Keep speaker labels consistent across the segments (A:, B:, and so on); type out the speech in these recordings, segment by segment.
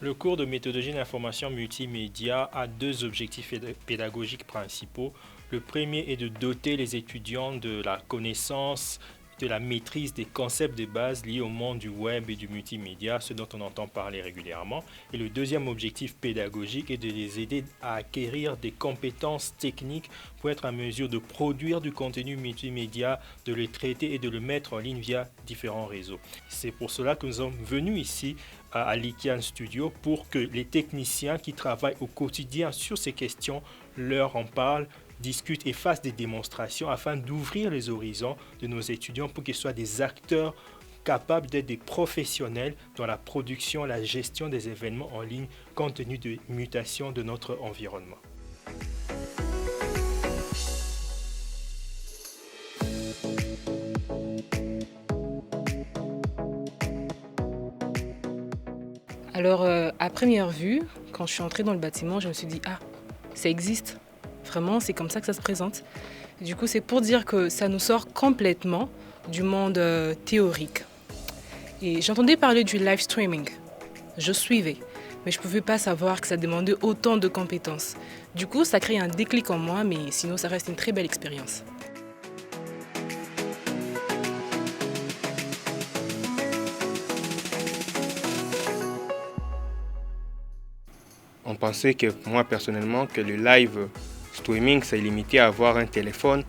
A: Le cours de méthodologie d'information multimédia a deux objectifs pédagogiques principaux. Le premier est de doter les étudiants de la connaissance, de la maîtrise des concepts de base liés au monde du web et du multimédia, ce dont on entend parler régulièrement. Et le deuxième objectif pédagogique est de les aider à acquérir des compétences techniques pour être en mesure de produire du contenu multimédia, de le traiter et de le mettre en ligne via différents réseaux. C'est pour cela que nous sommes venus ici à l'ICANN Studio pour que les techniciens qui travaillent au quotidien sur ces questions leur en parlent, discutent et fassent des démonstrations afin d'ouvrir les horizons de nos étudiants pour qu'ils soient des acteurs capables d'être des professionnels dans la production, la gestion des événements en ligne compte tenu des mutations de notre environnement.
B: Alors, à première vue, quand je suis entrée dans le bâtiment, je me suis dit, ah, ça existe. Vraiment, c'est comme ça que ça se présente. Du coup, c'est pour dire que ça nous sort complètement du monde théorique. Et j'entendais parler du live streaming. Je suivais, mais je ne pouvais pas savoir que ça demandait autant de compétences. Du coup, ça crée un déclic en moi, mais sinon, ça reste une très belle expérience.
C: On pensait que, moi personnellement, que le live streaming, c'est limité à avoir un téléphone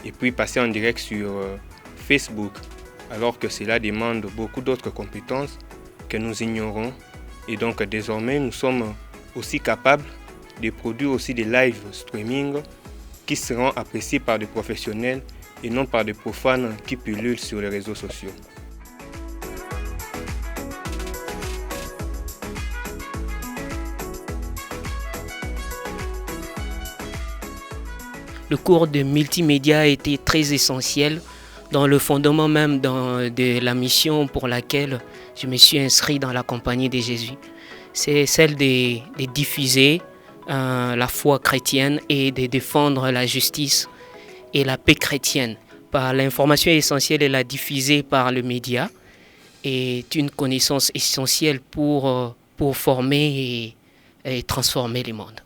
C: et puis passer en direct sur Facebook, alors que cela demande beaucoup d'autres compétences que nous ignorons. Et donc désormais, nous sommes aussi capables de produire aussi des live streaming qui seront appréciés par des professionnels et non par des profanes qui pullulent sur les réseaux sociaux.
D: Le cours de multimédia a été très essentiel dans le fondement même de la mission pour laquelle je me suis inscrit dans la Compagnie des Jésus. C'est celle de diffuser la foi chrétienne et de défendre la justice et la paix chrétienne. Par l'information essentielle et la diffuser par le média est une connaissance essentielle pour former et transformer le monde.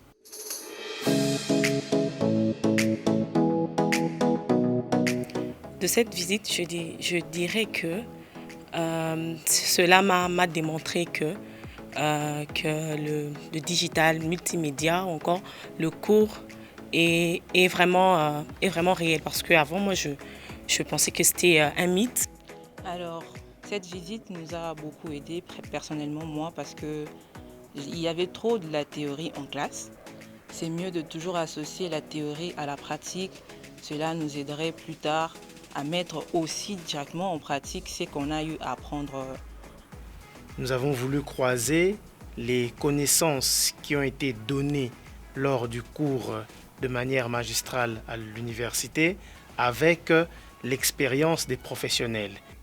E: De cette visite, je dirais que cela m'a démontré que le digital, multimédia, ou encore le cours est vraiment réel. Parce qu'avant, moi, je pensais que c'était un mythe.
F: Alors, cette visite nous a beaucoup aidé personnellement, moi, parce qu'il y avait trop de la théorie en classe. C'est mieux de toujours associer la théorie à la pratique. Cela nous aiderait plus tard à mettre aussi directement en pratique ce qu'on a eu à apprendre.
G: Nous avons voulu croiser les connaissances qui ont été données lors du cours de manière magistrale à l'université avec l'expérience des professionnels.